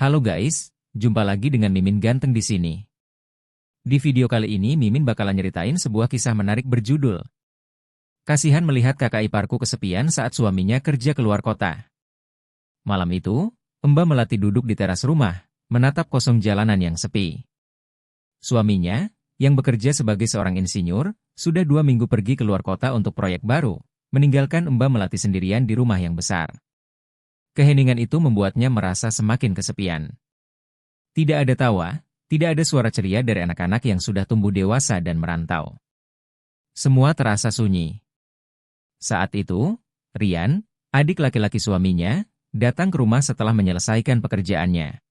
Halo guys, jumpa lagi dengan Mimin ganteng di sini. Di video kali ini Mimin bakalan nyeritain sebuah kisah menarik berjudul Kasihan melihat kakak iparku kesepian saat suaminya kerja keluar kota. Malam itu, Mbak Melati duduk di teras rumah, menatap kosong jalanan yang sepi. Suaminya, yang bekerja sebagai seorang insinyur, sudah 2 minggu pergi keluar kota untuk proyek baru, meninggalkan Mbak Melati sendirian di rumah yang besar. Keheningan itu membuatnya merasa semakin kesepian. Tidak ada tawa, tidak ada suara ceria dari anak-anak yang sudah tumbuh dewasa dan merantau. Semua terasa sunyi. Saat itu, Rian, adik laki-laki suaminya, datang ke rumah setelah menyelesaikan pekerjaannya.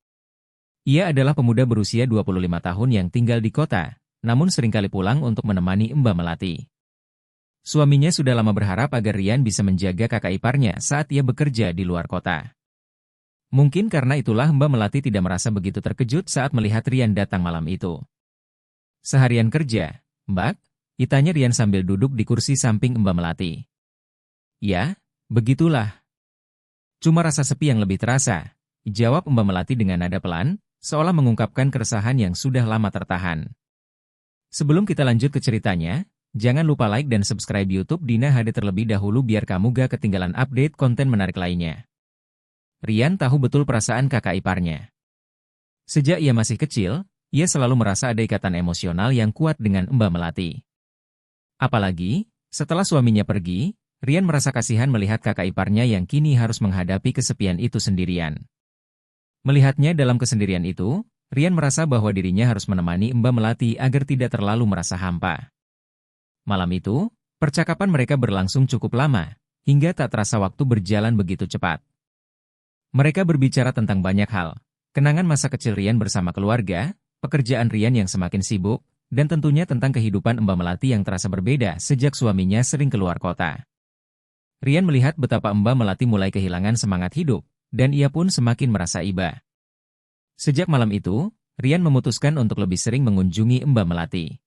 Ia adalah pemuda berusia 25 tahun yang tinggal di kota, namun seringkali pulang untuk menemani Mbak Melati. Suaminya sudah lama berharap agar Rian bisa menjaga kakak iparnya saat ia bekerja di luar kota. Mungkin karena itulah Mbak Melati tidak merasa begitu terkejut saat melihat Rian datang malam itu. Seharian kerja, Mbak, tanya Rian sambil duduk di kursi samping Mbak Melati. Ya, begitulah. Cuma rasa sepi yang lebih terasa, jawab Mbak Melati dengan nada pelan, seolah mengungkapkan keresahan yang sudah lama tertahan. Sebelum kita lanjut ke ceritanya, jangan lupa like dan subscribe YouTube Dina HD terlebih dahulu biar kamu gak ketinggalan update konten menarik lainnya. Rian tahu betul perasaan kakak iparnya. Sejak ia masih kecil, ia selalu merasa ada ikatan emosional yang kuat dengan Mbak Melati. Apalagi, setelah suaminya pergi, Rian merasa kasihan melihat kakak iparnya yang kini harus menghadapi kesepian itu sendirian. Melihatnya dalam kesendirian itu, Rian merasa bahwa dirinya harus menemani Mbak Melati agar tidak terlalu merasa hampa. Malam itu, percakapan mereka berlangsung cukup lama, hingga tak terasa waktu berjalan begitu cepat. Mereka berbicara tentang banyak hal, kenangan masa kecil Rian bersama keluarga, pekerjaan Rian yang semakin sibuk, dan tentunya tentang kehidupan Mbak Melati yang terasa berbeda sejak suaminya sering keluar kota. Rian melihat betapa Mbak Melati mulai kehilangan semangat hidup, dan ia pun semakin merasa iba. Sejak malam itu, Rian memutuskan untuk lebih sering mengunjungi Mbak Melati.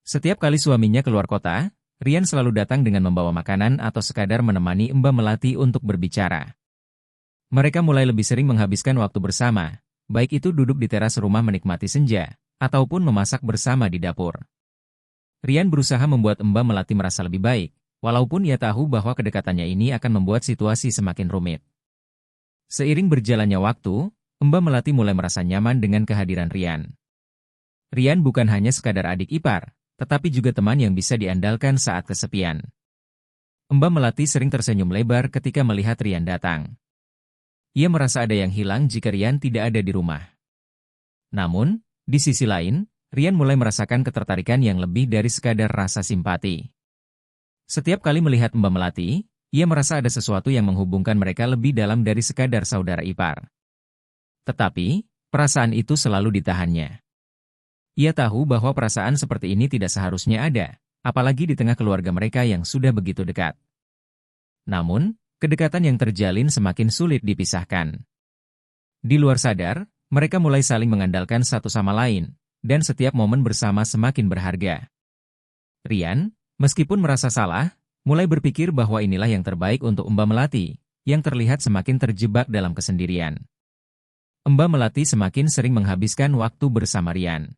Setiap kali suaminya keluar kota, Rian selalu datang dengan membawa makanan atau sekadar menemani Mbak Melati untuk berbicara. Mereka mulai lebih sering menghabiskan waktu bersama, baik itu duduk di teras rumah menikmati senja, ataupun memasak bersama di dapur. Rian berusaha membuat Mbak Melati merasa lebih baik, walaupun ia tahu bahwa kedekatannya ini akan membuat situasi semakin rumit. Seiring berjalannya waktu, Mbak Melati mulai merasa nyaman dengan kehadiran Rian. Rian bukan hanya sekadar adik ipar, tetapi juga teman yang bisa diandalkan saat kesepian. Mbak Melati sering tersenyum lebar ketika melihat Rian datang. Ia merasa ada yang hilang jika Rian tidak ada di rumah. Namun, di sisi lain, Rian mulai merasakan ketertarikan yang lebih dari sekadar rasa simpati. Setiap kali melihat Mbak Melati, ia merasa ada sesuatu yang menghubungkan mereka lebih dalam dari sekadar saudara ipar. Tetapi, perasaan itu selalu ditahannya. Ia tahu bahwa perasaan seperti ini tidak seharusnya ada, apalagi di tengah keluarga mereka yang sudah begitu dekat. Namun, kedekatan yang terjalin semakin sulit dipisahkan. Di luar sadar, mereka mulai saling mengandalkan satu sama lain, dan setiap momen bersama semakin berharga. Rian, meskipun merasa salah, mulai berpikir bahwa inilah yang terbaik untuk Mbak Melati, yang terlihat semakin terjebak dalam kesendirian. Mbak Melati semakin sering menghabiskan waktu bersama Rian.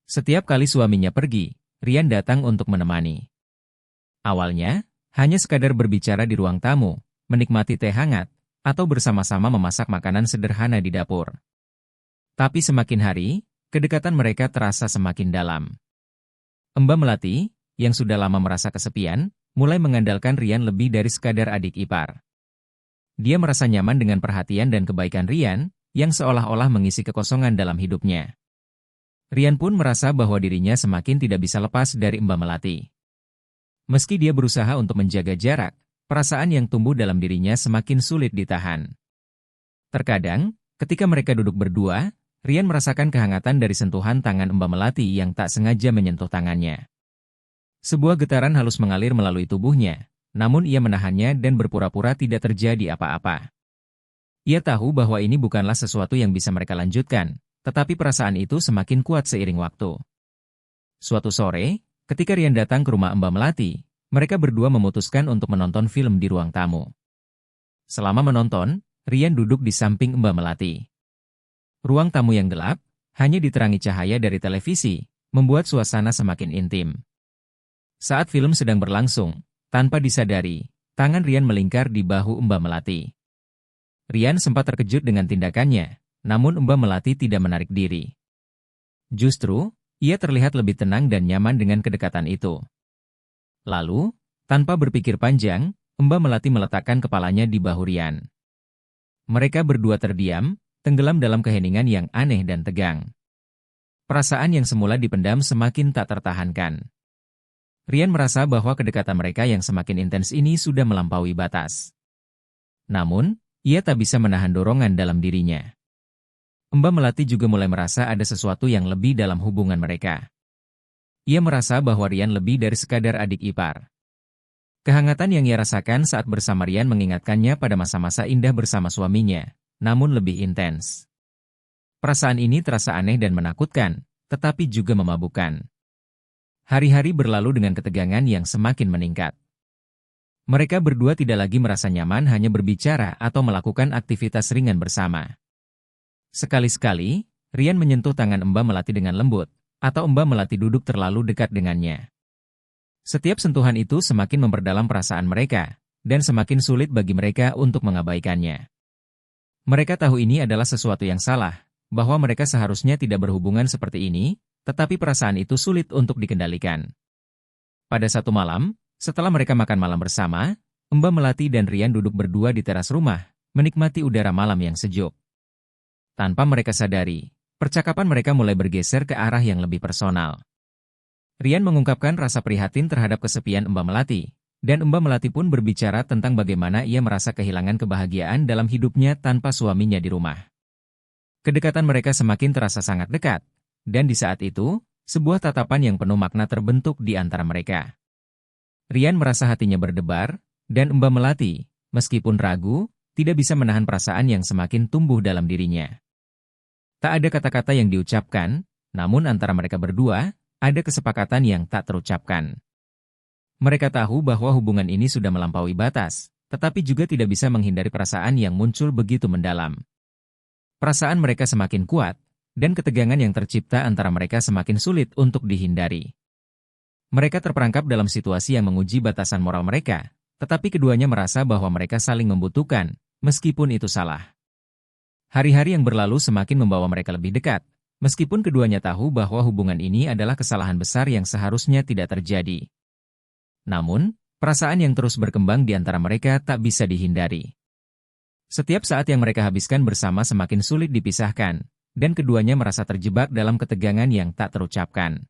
Setiap kali suaminya pergi, Rian datang untuk menemani. Awalnya, hanya sekadar berbicara di ruang tamu, menikmati teh hangat, atau bersama-sama memasak makanan sederhana di dapur. Tapi semakin hari, kedekatan mereka terasa semakin dalam. Mbak Melati, yang sudah lama merasa kesepian, mulai mengandalkan Rian lebih dari sekadar adik ipar. Dia merasa nyaman dengan perhatian dan kebaikan Rian, yang seolah-olah mengisi kekosongan dalam hidupnya. Rian pun merasa bahwa dirinya semakin tidak bisa lepas dari Mbak Melati. Meski dia berusaha untuk menjaga jarak, perasaan yang tumbuh dalam dirinya semakin sulit ditahan. Terkadang, ketika mereka duduk berdua, Rian merasakan kehangatan dari sentuhan tangan Mbak Melati yang tak sengaja menyentuh tangannya. Sebuah getaran halus mengalir melalui tubuhnya, namun ia menahannya dan berpura-pura tidak terjadi apa-apa. Ia tahu bahwa ini bukanlah sesuatu yang bisa mereka lanjutkan, tetapi perasaan itu semakin kuat seiring waktu. Suatu sore, ketika Rian datang ke rumah Mbak Melati, mereka berdua memutuskan untuk menonton film di ruang tamu. Selama menonton, Rian duduk di samping Mbak Melati. Ruang tamu yang gelap, hanya diterangi cahaya dari televisi, membuat suasana semakin intim. Saat film sedang berlangsung, tanpa disadari, tangan Rian melingkar di bahu Mbak Melati. Rian sempat terkejut dengan tindakannya, namun Mbak Melati tidak menarik diri. Justru, ia terlihat lebih tenang dan nyaman dengan kedekatan itu. Lalu, tanpa berpikir panjang, Mbak Melati meletakkan kepalanya di bahu Rian. Mereka berdua terdiam, tenggelam dalam keheningan yang aneh dan tegang. Perasaan yang semula dipendam semakin tak tertahankan. Rian merasa bahwa kedekatan mereka yang semakin intens ini sudah melampaui batas. Namun, ia tak bisa menahan dorongan dalam dirinya. Mbak Melati juga mulai merasa ada sesuatu yang lebih dalam hubungan mereka. Ia merasa bahwa Rian lebih dari sekadar adik ipar. Kehangatan yang ia rasakan saat bersama Rian mengingatkannya pada masa-masa indah bersama suaminya, namun lebih intens. Perasaan ini terasa aneh dan menakutkan, tetapi juga memabukkan. Hari-hari berlalu dengan ketegangan yang semakin meningkat. Mereka berdua tidak lagi merasa nyaman hanya berbicara atau melakukan aktivitas ringan bersama. Sekali-sekali, Rian menyentuh tangan Mbak Melati dengan lembut, atau Mbak Melati duduk terlalu dekat dengannya. Setiap sentuhan itu semakin memperdalam perasaan mereka, dan semakin sulit bagi mereka untuk mengabaikannya. Mereka tahu ini adalah sesuatu yang salah, bahwa mereka seharusnya tidak berhubungan seperti ini, tetapi perasaan itu sulit untuk dikendalikan. Pada satu malam, setelah mereka makan malam bersama, Mbak Melati dan Rian duduk berdua di teras rumah, menikmati udara malam yang sejuk. Tanpa mereka sadari, percakapan mereka mulai bergeser ke arah yang lebih personal. Rian mengungkapkan rasa prihatin terhadap kesepian Mbak Melati, dan Mbak Melati pun berbicara tentang bagaimana ia merasa kehilangan kebahagiaan dalam hidupnya tanpa suaminya di rumah. Kedekatan mereka semakin terasa sangat dekat, dan di saat itu, sebuah tatapan yang penuh makna terbentuk di antara mereka. Rian merasa hatinya berdebar, dan Mbak Melati, meskipun ragu, tidak bisa menahan perasaan yang semakin tumbuh dalam dirinya. Tak ada kata-kata yang diucapkan, namun antara mereka berdua, ada kesepakatan yang tak terucapkan. Mereka tahu bahwa hubungan ini sudah melampaui batas, tetapi juga tidak bisa menghindari perasaan yang muncul begitu mendalam. Perasaan mereka semakin kuat, dan ketegangan yang tercipta antara mereka semakin sulit untuk dihindari. Mereka terperangkap dalam situasi yang menguji batasan moral mereka, tetapi keduanya merasa bahwa mereka saling membutuhkan, meskipun itu salah. Hari-hari yang berlalu semakin membawa mereka lebih dekat, meskipun keduanya tahu bahwa hubungan ini adalah kesalahan besar yang seharusnya tidak terjadi. Namun, perasaan yang terus berkembang di antara mereka tak bisa dihindari. Setiap saat yang mereka habiskan bersama semakin sulit dipisahkan, dan keduanya merasa terjebak dalam ketegangan yang tak terucapkan.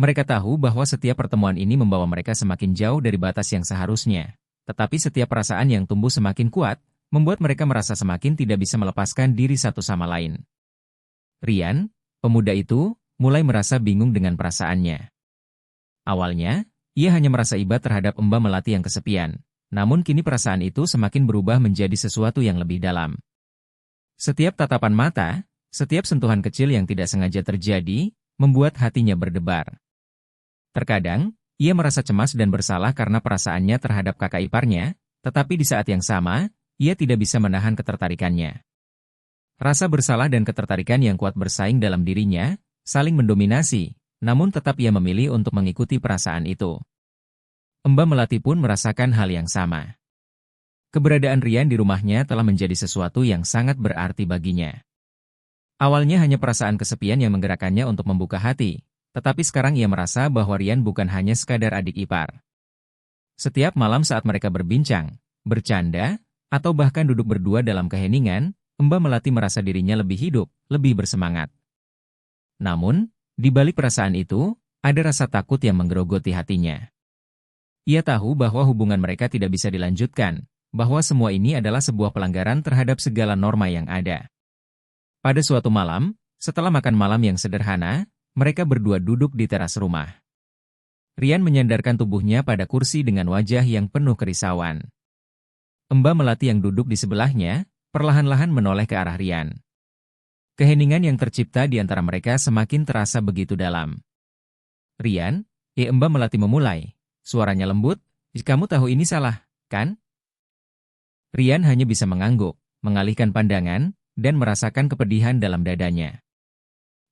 Mereka tahu bahwa setiap pertemuan ini membawa mereka semakin jauh dari batas yang seharusnya, tetapi setiap perasaan yang tumbuh semakin kuat, membuat mereka merasa semakin tidak bisa melepaskan diri satu sama lain. Rian, pemuda itu, mulai merasa bingung dengan perasaannya. Awalnya, ia hanya merasa iba terhadap Mbak Melati yang kesepian, namun kini perasaan itu semakin berubah menjadi sesuatu yang lebih dalam. Setiap tatapan mata, setiap sentuhan kecil yang tidak sengaja terjadi, membuat hatinya berdebar. Terkadang, ia merasa cemas dan bersalah karena perasaannya terhadap kakak iparnya, tetapi di saat yang sama, ia tidak bisa menahan ketertarikannya. Rasa bersalah dan ketertarikan yang kuat bersaing dalam dirinya, saling mendominasi, namun tetap ia memilih untuk mengikuti perasaan itu. Mbak Melati pun merasakan hal yang sama. Keberadaan Rian di rumahnya telah menjadi sesuatu yang sangat berarti baginya. Awalnya hanya perasaan kesepian yang menggerakkannya untuk membuka hati, tetapi sekarang ia merasa bahwa Rian bukan hanya sekadar adik ipar. Setiap malam saat mereka berbincang, bercanda, atau bahkan duduk berdua dalam keheningan, Mbak Melati merasa dirinya lebih hidup, lebih bersemangat. Namun, di balik perasaan itu, ada rasa takut yang menggerogoti hatinya. Ia tahu bahwa hubungan mereka tidak bisa dilanjutkan, bahwa semua ini adalah sebuah pelanggaran terhadap segala norma yang ada. Pada suatu malam, setelah makan malam yang sederhana, mereka berdua duduk di teras rumah. Rian menyandarkan tubuhnya pada kursi dengan wajah yang penuh kerisauan. Mbak Melati yang duduk di sebelahnya, perlahan-lahan menoleh ke arah Rian. Keheningan yang tercipta di antara mereka semakin terasa begitu dalam. Rian, Mbak Melati memulai. Suaranya lembut, kamu tahu ini salah, kan? Rian hanya bisa mengangguk, mengalihkan pandangan, dan merasakan kepedihan dalam dadanya.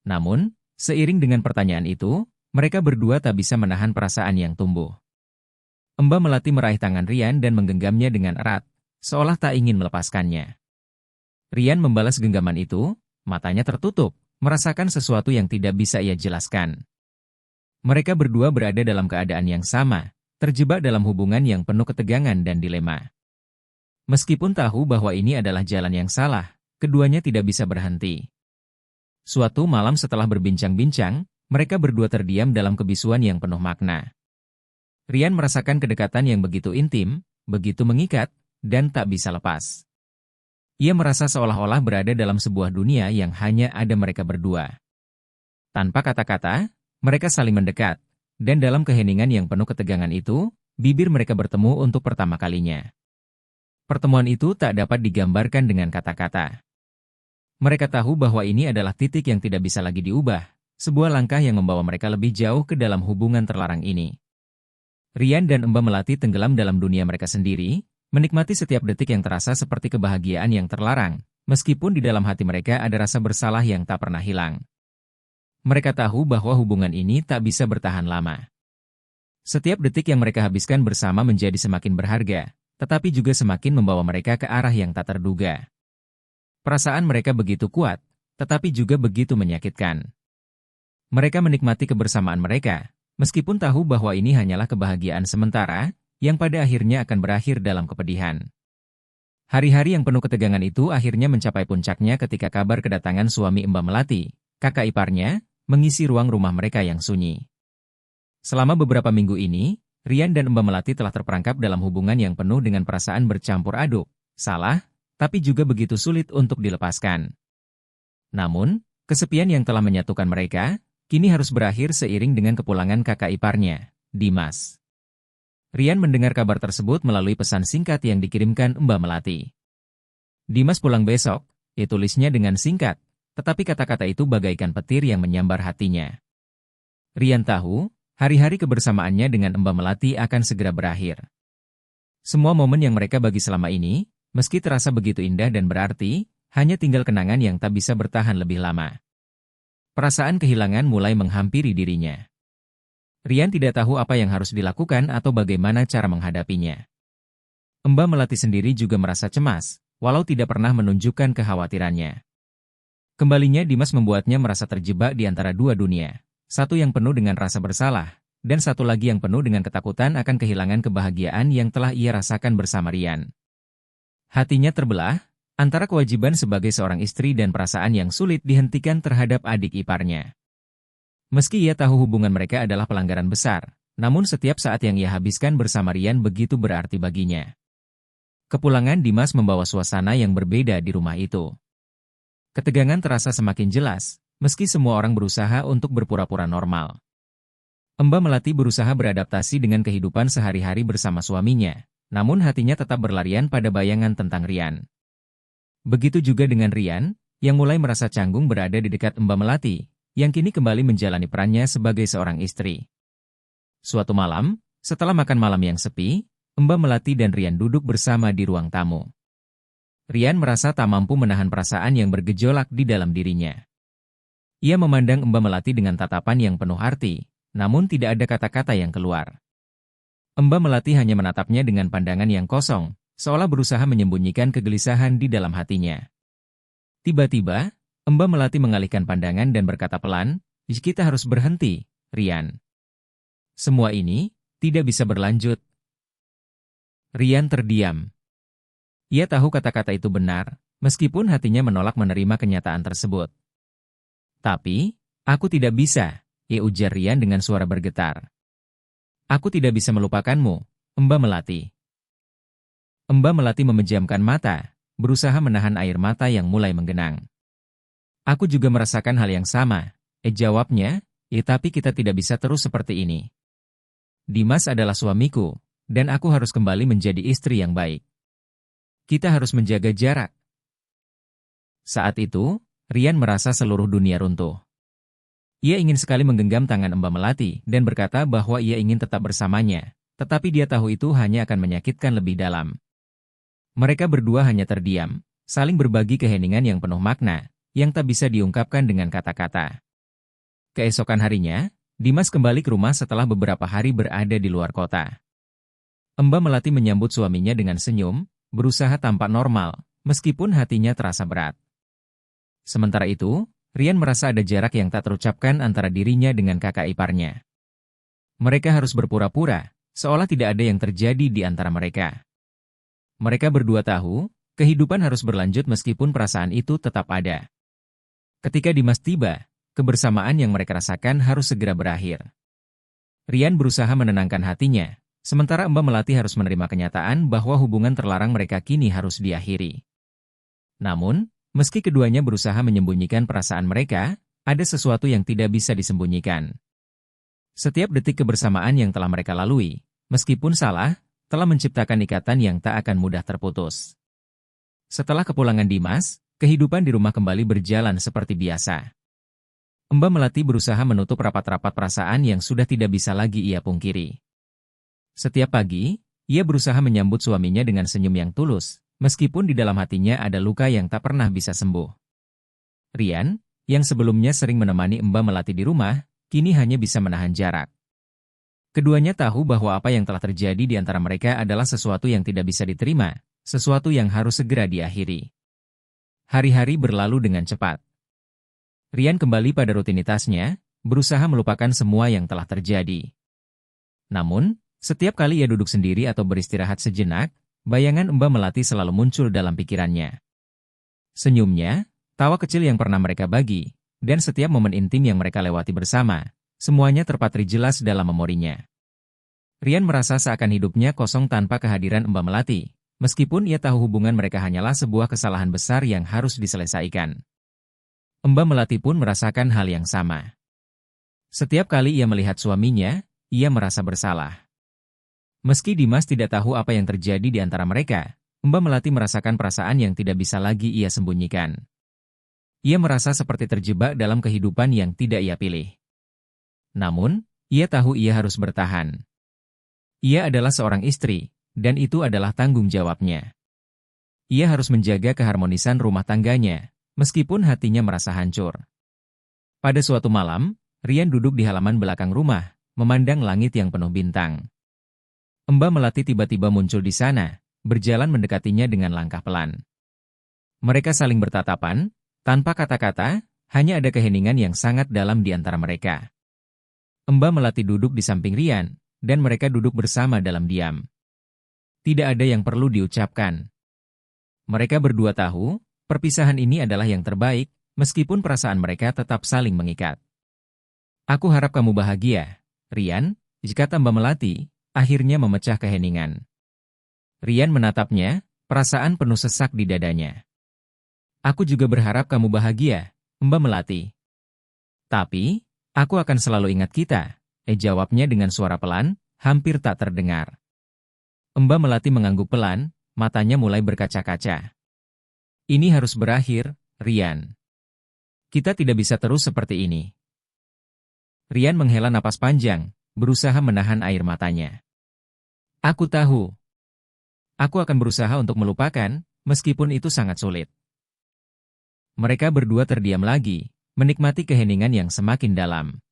Namun, seiring dengan pertanyaan itu, mereka berdua tak bisa menahan perasaan yang tumbuh. Mbah Melati meraih tangan Rian dan menggenggamnya dengan erat, seolah tak ingin melepaskannya. Rian membalas genggaman itu, matanya tertutup, merasakan sesuatu yang tidak bisa ia jelaskan. Mereka berdua berada dalam keadaan yang sama, terjebak dalam hubungan yang penuh ketegangan dan dilema. Meskipun tahu bahwa ini adalah jalan yang salah, keduanya tidak bisa berhenti. Suatu malam setelah berbincang-bincang, mereka berdua terdiam dalam kebisuan yang penuh makna. Rian merasakan kedekatan yang begitu intim, begitu mengikat, dan tak bisa lepas. Ia merasa seolah-olah berada dalam sebuah dunia yang hanya ada mereka berdua. Tanpa kata-kata, mereka saling mendekat, dan dalam keheningan yang penuh ketegangan itu, bibir mereka bertemu untuk pertama kalinya. Pertemuan itu tak dapat digambarkan dengan kata-kata. Mereka tahu bahwa ini adalah titik yang tidak bisa lagi diubah, sebuah langkah yang membawa mereka lebih jauh ke dalam hubungan terlarang ini. Rian dan Mbah Melati tenggelam dalam dunia mereka sendiri, menikmati setiap detik yang terasa seperti kebahagiaan yang terlarang, meskipun di dalam hati mereka ada rasa bersalah yang tak pernah hilang. Mereka tahu bahwa hubungan ini tak bisa bertahan lama. Setiap detik yang mereka habiskan bersama menjadi semakin berharga, tetapi juga semakin membawa mereka ke arah yang tak terduga. Perasaan mereka begitu kuat, tetapi juga begitu menyakitkan. Mereka menikmati kebersamaan mereka, meskipun tahu bahwa ini hanyalah kebahagiaan sementara, yang pada akhirnya akan berakhir dalam kepedihan. Hari-hari yang penuh ketegangan itu akhirnya mencapai puncaknya ketika kabar kedatangan suami Mbah Melati, kakak iparnya, mengisi ruang rumah mereka yang sunyi. Selama beberapa minggu ini, Rian dan Mbah Melati telah terperangkap dalam hubungan yang penuh dengan perasaan bercampur aduk, salah, tapi juga begitu sulit untuk dilepaskan. Namun, kesepian yang telah menyatukan mereka, kini harus berakhir seiring dengan kepulangan kakak iparnya, Dimas. Rian mendengar kabar tersebut melalui pesan singkat yang dikirimkan Mbah Melati. Dimas pulang besok, ia tulisnya dengan singkat, tetapi kata-kata itu bagaikan petir yang menyambar hatinya. Rian tahu, hari-hari kebersamaannya dengan Mbah Melati akan segera berakhir. Semua momen yang mereka bagi selama ini, meski terasa begitu indah dan berarti, hanya tinggal kenangan yang tak bisa bertahan lebih lama. Perasaan kehilangan mulai menghampiri dirinya. Rian tidak tahu apa yang harus dilakukan atau bagaimana cara menghadapinya. Mbah Melati sendiri juga merasa cemas, walau tidak pernah menunjukkan kekhawatirannya. Kembalinya Dimas membuatnya merasa terjebak di antara dua dunia, satu yang penuh dengan rasa bersalah, dan satu lagi yang penuh dengan ketakutan akan kehilangan kebahagiaan yang telah ia rasakan bersama Rian. Hatinya terbelah, antara kewajiban sebagai seorang istri dan perasaan yang sulit dihentikan terhadap adik iparnya. Meski ia tahu hubungan mereka adalah pelanggaran besar, namun setiap saat yang ia habiskan bersama Rian begitu berarti baginya. Kepulangan Dimas membawa suasana yang berbeda di rumah itu. Ketegangan terasa semakin jelas, meski semua orang berusaha untuk berpura-pura normal. Mbah Melati berusaha beradaptasi dengan kehidupan sehari-hari bersama suaminya, namun hatinya tetap berlarian pada bayangan tentang Rian. Begitu juga dengan Rian, yang mulai merasa canggung berada di dekat Mbah Melati, yang kini kembali menjalani perannya sebagai seorang istri. Suatu malam, setelah makan malam yang sepi, Mbah Melati dan Rian duduk bersama di ruang tamu. Rian merasa tak mampu menahan perasaan yang bergejolak di dalam dirinya. Ia memandang Mbah Melati dengan tatapan yang penuh arti, namun tidak ada kata-kata yang keluar. Mbah Melati hanya menatapnya dengan pandangan yang kosong, seolah berusaha menyembunyikan kegelisahan di dalam hatinya. Tiba-tiba, Mbah Melati mengalihkan pandangan dan berkata pelan, "Kita harus berhenti, Rian. Semua ini tidak bisa berlanjut." Rian terdiam. Ia tahu kata-kata itu benar, meskipun hatinya menolak menerima kenyataan tersebut. "Tapi, aku tidak bisa," ujar Rian dengan suara bergetar. "Aku tidak bisa melupakanmu, Mbah Melati." Mbah Melati memejamkan mata, berusaha menahan air mata yang mulai menggenang. "Aku juga merasakan hal yang sama," jawabnya, "tapi kita tidak bisa terus seperti ini. Dimas adalah suamiku, dan aku harus kembali menjadi istri yang baik. Kita harus menjaga jarak." Saat itu, Rian merasa seluruh dunia runtuh. Ia ingin sekali menggenggam tangan Mbah Melati dan berkata bahwa ia ingin tetap bersamanya, tetapi dia tahu itu hanya akan menyakitkan lebih dalam. Mereka berdua hanya terdiam, saling berbagi keheningan yang penuh makna, yang tak bisa diungkapkan dengan kata-kata. Keesokan harinya, Dimas kembali ke rumah setelah beberapa hari berada di luar kota. Mbak Melati menyambut suaminya dengan senyum, berusaha tampak normal, meskipun hatinya terasa berat. Sementara itu, Rian merasa ada jarak yang tak terucapkan antara dirinya dengan kakak iparnya. Mereka harus berpura-pura, seolah tidak ada yang terjadi di antara mereka. Mereka berdua tahu, kehidupan harus berlanjut meskipun perasaan itu tetap ada. Ketika Dimas tiba, kebersamaan yang mereka rasakan harus segera berakhir. Rian berusaha menenangkan hatinya, sementara Mbak Melati harus menerima kenyataan bahwa hubungan terlarang mereka kini harus diakhiri. Namun, meski keduanya berusaha menyembunyikan perasaan mereka, ada sesuatu yang tidak bisa disembunyikan. Setiap detik kebersamaan yang telah mereka lalui, meskipun salah, telah menciptakan ikatan yang tak akan mudah terputus. Setelah kepulangan Dimas, kehidupan di rumah kembali berjalan seperti biasa. Mbak Melati berusaha menutup rapat-rapat perasaan yang sudah tidak bisa lagi ia pungkiri. Setiap pagi, ia berusaha menyambut suaminya dengan senyum yang tulus, meskipun di dalam hatinya ada luka yang tak pernah bisa sembuh. Rian, yang sebelumnya sering menemani Mbak Melati di rumah, kini hanya bisa menahan jarak. Keduanya tahu bahwa apa yang telah terjadi di antara mereka adalah sesuatu yang tidak bisa diterima, sesuatu yang harus segera diakhiri. Hari-hari berlalu dengan cepat. Rian kembali pada rutinitasnya, berusaha melupakan semua yang telah terjadi. Namun, setiap kali ia duduk sendiri atau beristirahat sejenak, bayangan Mbak Melati selalu muncul dalam pikirannya. Senyumnya, tawa kecil yang pernah mereka bagi, dan setiap momen intim yang mereka lewati bersama, semuanya terpatri jelas dalam memorinya. Rian merasa seakan hidupnya kosong tanpa kehadiran Mbak Melati, meskipun ia tahu hubungan mereka hanyalah sebuah kesalahan besar yang harus diselesaikan. Mbak Melati pun merasakan hal yang sama. Setiap kali ia melihat suaminya, ia merasa bersalah. Meski Dimas tidak tahu apa yang terjadi di antara mereka, Mbak Melati merasakan perasaan yang tidak bisa lagi ia sembunyikan. Ia merasa seperti terjebak dalam kehidupan yang tidak ia pilih. Namun, ia tahu ia harus bertahan. Ia adalah seorang istri, dan itu adalah tanggung jawabnya. Ia harus menjaga keharmonisan rumah tangganya, meskipun hatinya merasa hancur. Pada suatu malam, Rian duduk di halaman belakang rumah, memandang langit yang penuh bintang. Mbak Melati tiba-tiba muncul di sana, berjalan mendekatinya dengan langkah pelan. Mereka saling bertatapan, tanpa kata-kata, hanya ada keheningan yang sangat dalam di antara mereka. Mbak Melati duduk di samping Rian, dan mereka duduk bersama dalam diam. Tidak ada yang perlu diucapkan. Mereka berdua tahu, perpisahan ini adalah yang terbaik, meskipun perasaan mereka tetap saling mengikat. Aku harap kamu bahagia, Rian, kata Mbak Melati, akhirnya memecah keheningan. Rian menatapnya, perasaan penuh sesak di dadanya. Aku juga berharap kamu bahagia, Mbak Melati. Tapi, aku akan selalu ingat kita, jawabnya dengan suara pelan, hampir tak terdengar. Mbak Melati mengangguk pelan, matanya mulai berkaca-kaca. Ini harus berakhir, Rian. Kita tidak bisa terus seperti ini. Rian menghela napas panjang, berusaha menahan air matanya. Aku tahu. Aku akan berusaha untuk melupakan, meskipun itu sangat sulit. Mereka berdua terdiam lagi, menikmati keheningan yang semakin dalam.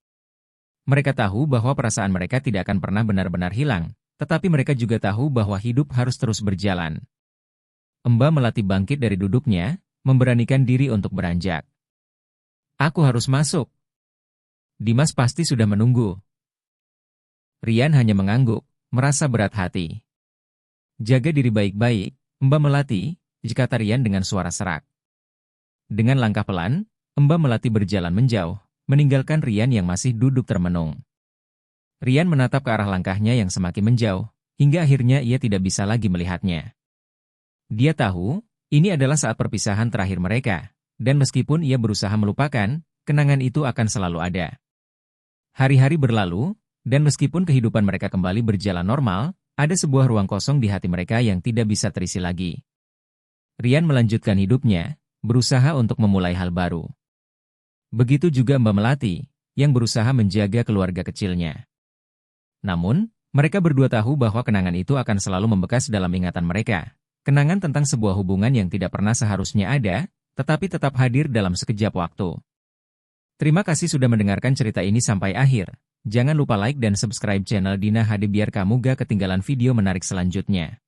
Mereka tahu bahwa perasaan mereka tidak akan pernah benar-benar hilang, tetapi mereka juga tahu bahwa hidup harus terus berjalan. Mbak Melati bangkit dari duduknya, memberanikan diri untuk beranjak. Aku harus masuk. Dimas pasti sudah menunggu. Rian hanya mengangguk, merasa berat hati. Jaga diri baik-baik, Mbak Melati, kata Rian dengan suara serak. Dengan langkah pelan, Mbak Melati berjalan menjauh, meninggalkan Rian yang masih duduk termenung. Rian menatap ke arah langkahnya yang semakin menjauh, hingga akhirnya ia tidak bisa lagi melihatnya. Dia tahu, ini adalah saat perpisahan terakhir mereka, dan meskipun ia berusaha melupakan, kenangan itu akan selalu ada. Hari-hari berlalu, dan meskipun kehidupan mereka kembali berjalan normal, ada sebuah ruang kosong di hati mereka yang tidak bisa terisi lagi. Rian melanjutkan hidupnya, berusaha untuk memulai hal baru. Begitu juga Mbak Melati, yang berusaha menjaga keluarga kecilnya. Namun, mereka berdua tahu bahwa kenangan itu akan selalu membekas dalam ingatan mereka, Kenangan tentang sebuah hubungan yang tidak pernah seharusnya ada, tetapi tetap hadir dalam sekejap waktu. Terima kasih sudah mendengarkan cerita ini sampai akhir. Jangan lupa like dan subscribe channel Dina HD biar kamu gak ketinggalan video menarik selanjutnya.